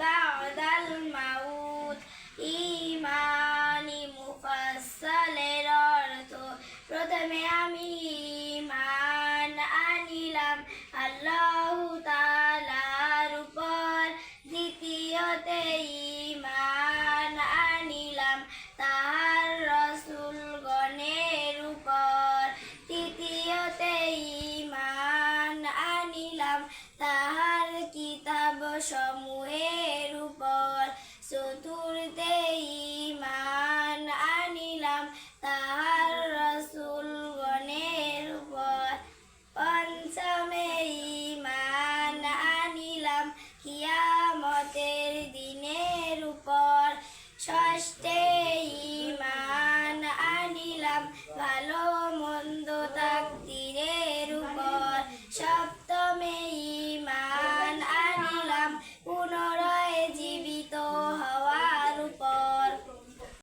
বা'দাল মাউত। ঈমানি মুফাসসালের অর্থ, প্রথমে আমি ঈমান আনিলাম আল্লাহু তাআলার উপর, দ্বিতীয়তে ঈমান আনিলাম তাহার রাসূলগণের উপর, তৃতীয়তে ঈমান আনিলাম তাহার কিতাব সমূহের উপর, চতুর্থে